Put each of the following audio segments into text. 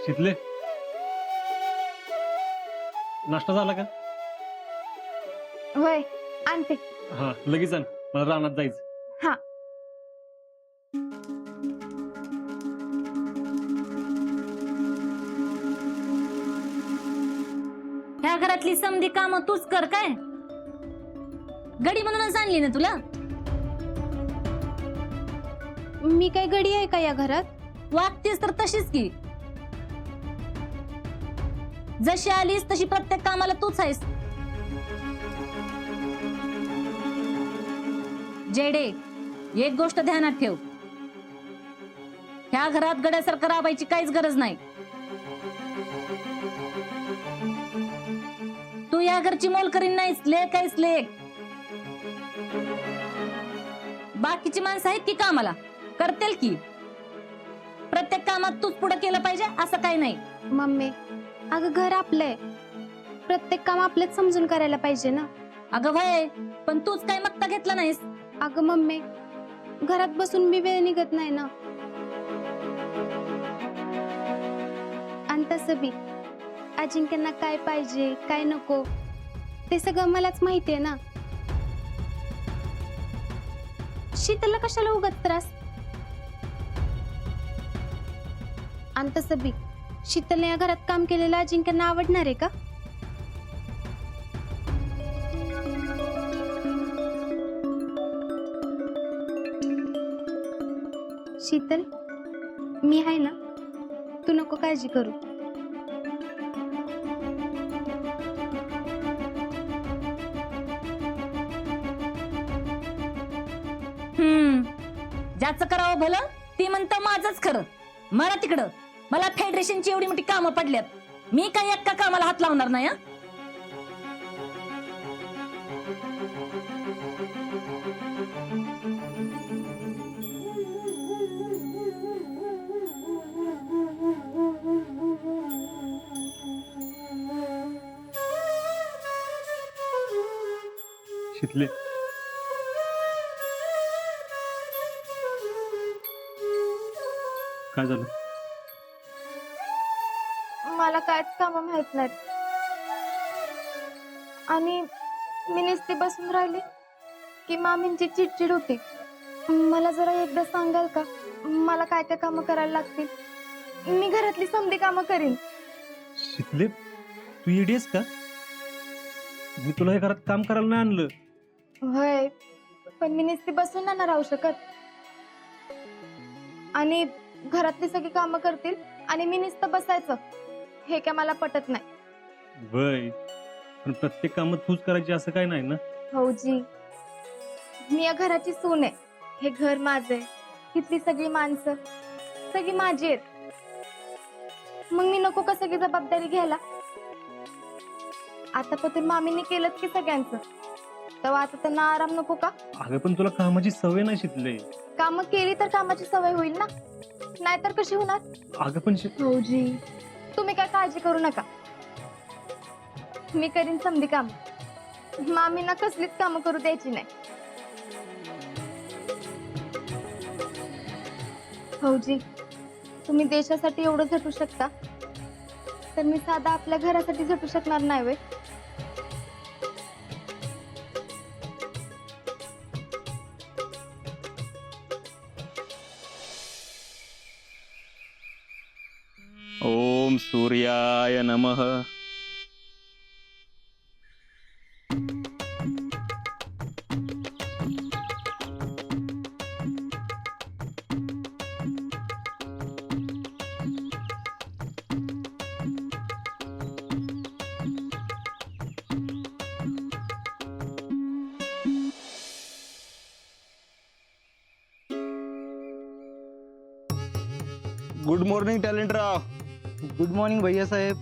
शितले, नाश्ता झाला का? होय आणते. हा लगेच आण, मला रानात जायचं. हा. ह्या घरातली समधी कामं तूच कर काय? गडी म्हणूनच आणली ना तुला? मी काय गडी आहे का या घरात? वागतेस तर तशीच की. जशी आलीस तशी प्रत्येक कामाला तूच आहेस. जेडे, एक गोष्ट ध्यानात ठेव. ह्या घरात गड्यासारखं राबायची काहीच गरज नाही. तू या घरची मोलकरीण नाहीस, लेक आहेस लेक. बाकीची माणसं आहेत की कामाला, करतील की. प्रत्येक कामात तूच पुढे केलं पाहिजे असं काही नाही. मम्मी, अगं घर आपलंय, प्रत्येक काम आपलेच समजून करायला पाहिजे ना. अगं वय, पण तूच काय मक्ता घेतला नाहीस. अगं मम्मी, घरात बसून बी वेळ निघत नाही ना. आणि तसं बी अजिंक्यांना काय पाहिजे काय नको ते सगळं मलाच माहितीये ना. शीतलला कशाला उगाच त्रास. आणि तसं बी शीतलने या घरात काम केलेलं अजिंक्यांना आवडणार आहे का? शीतल, मी आहे ना, तू नको काळजी करू. ज्याचं करावं भलं ती म्हणतं माझंच खरं. मला तिकडं, मला फेडरेशनची एवढी मोठी कामं पडल्यात, मी काही एका कामाला हात लावणार नाही. शितले, काय झालं? मला कायच काम माहित नाहीत आणि मी नुसती बसून राहिली की मामींची चिडचिड होती. मला जरा एकदा सांगाल का मला काय काय कामं करायला लागतील? मी घरातली समधी कामं करीन. शितले, तू येडीस का? मी तुला हे घरात काम करायला नाही आणलं. होय, पण मी नुसती बसून नाही ना राहू शकत. आणि घरातली सगळी कामं करतील आणि मी नुसतं बसायचं, हे काय मला पटत नाही. वय, पण प्रत्येक काम तूच करायची असं काय नाही ना. भाऊजी, मी या घराची सून आहे. हे घर माझं आहे, तिथली सगळी माणसं सगळी माझी आहेत. मग मी नको का सगळी जबाबदारी घ्यायला? आतापासून मामीने केलंच की सगळ्यांचं, तेव्हा आता त्यांना आराम नको का? अगं पण तुला कामाची सवय नाही शितले. कामं केली तर कामाची सवय होईल ना, नाहीतर कशी होणार? अगं पण भाऊजी, तुम्ही काय काळजी करू नका, मी करीन समधी काम. मामींना कसलीच कामं करू द्यायची नाही. भाऊजी, तुम्ही देशासाठी एवढं झटू शकता तर मी साधा आपल्या घरासाठी झटू शकणार नाही वे. ओम सूर्याय नमः. गुड मॉर्निंग टॅलेंटराव. गुड मॉर्निंग भैया साहेब.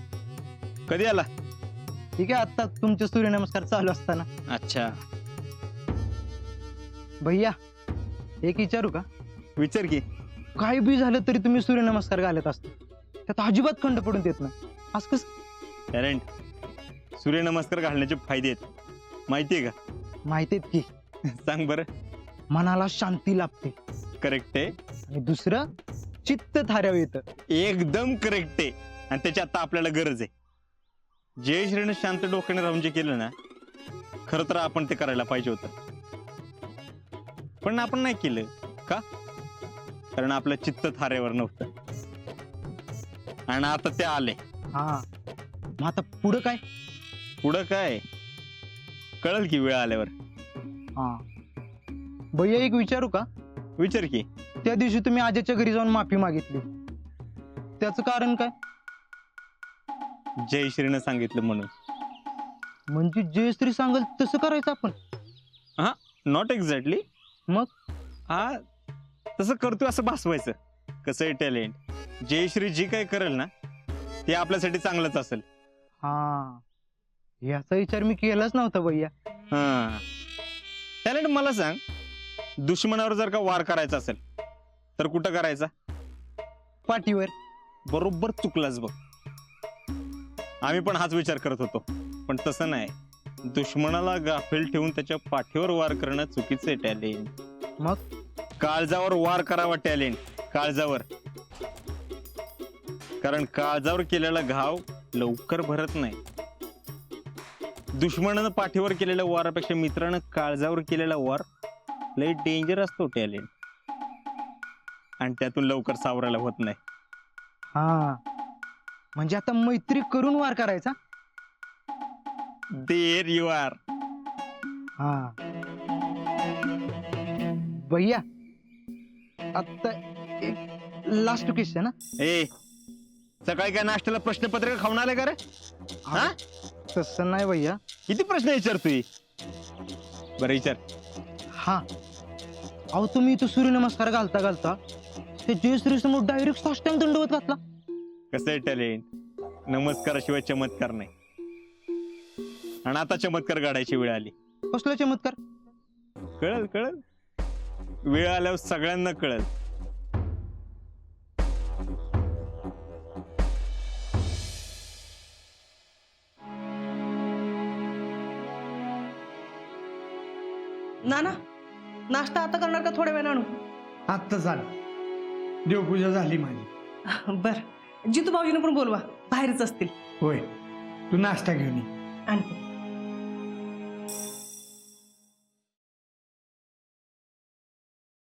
कधी आला? ठीक आहे, आता तुमचे सूर्यनमस्कार चालू असताना. अच्छा, भैया एक विचारू का? विचार की. काही बी झालं तरी तुम्ही सूर्यनमस्कार घालत असता, त्यात अजिबात खंड पडून देत नाही. आज कसं? टॅलेंट, सूर्यनमस्कार घालण्याचे फायदे आहेत माहितीये का? माहिती आहेत की. सांग बरं. मनाला शांती लाभते. करेक्ट आहे. आणि दुसरं, चित्त थाऱ्यावर येतं. एकदम करेक्ट आहे. आणि त्याची आता आपल्याला गरज आहे. जयश्रीनं शांत डोक्याने राहून जे केलं ना, खरं तर आपण ते करायला पाहिजे होतं, पण आपण नाही केलं. का? कारण आपलं चित्त थारेवर नव्हतं. आणि आता ते आले. हा, मग आता पुढं काय? पुढं काय कळल की वेळ आल्यावर. हा भैया, एक विचारू का? विचार की. त्या दिवशी तुम्ही आजच्या घरी जाऊन माफी मागितली, त्याचं कारण काय? जयश्रीनं सांगितलं म्हणून. म्हणजे जे स्त्री सांगेल तसं करायचं आपण? हा, नॉट एक्झॅक्टली. मग? हा, तसं करतोय असं भासवायचं. कसं आहे टॅलेंट, जयश्री जी काही करेल ना ते आपल्यासाठी चांगलंच असेल. हा, याचा विचार मी केलाच नव्हता भैया. हा, टॅलेंट मला सांग, दुश्मनावर जर का वार करायचा असेल तर कुठं करायचा? पाठीवर. बरोबर चुकलाच बघ. आम्ही पण हाच विचार करत होतो, पण तसं नाही. दुश्मनाला गाफील ठेवून त्याच्या पाठीवर वार करणं चुकीचं आहे टॅलेंट. मग? काळजावर वार करावा टॅलेंट, काळजावर. कारण काळजावर केलेला घाव लवकर भरत नाही. दुश्मनानं पाठीवर केलेल्या वारापेक्षा मित्रानं काळजावर केलेला वार लय डेंजर असतो टॅलेंट, आणि त्यातून लवकर सावरायला होत नाही. हा, म्हणजे आता मैत्री करून वार करायचा? There you are. हा भैया, आता एक लास्ट क्वेश्चन. ए, सकाळी काय नाश्त्याला प्रश्नपत्रिका खाऊन आले का रे? हा, तसं नाही भैया. किती प्रश्न विचारतोय? बरं विचार. हा, अहो तुम्ही इथं सूर्यनमस्कार घालता घालता ते जयश्री समोर डायरेक्ट साष्टांग दंडवत घातला. कसं आहे टॅलेंट, नमस्काराशिवाय चमत्कार नाही. आणि आता चमत्कार घडायची वेळ आली. कसला चमत्कार? कळल कळल, वेळ आल्यावर सगळ्यांना कळल. नाना, नाश्ता आता करणार का थोड्या वेळानं आणू? आत्ता झालं, देवपूजा झाली माझी. बर, जितू भाऊजीने पण बोलवा, बाहेरच असतील. होय, तू नाश्ता घेऊन ये. आणते.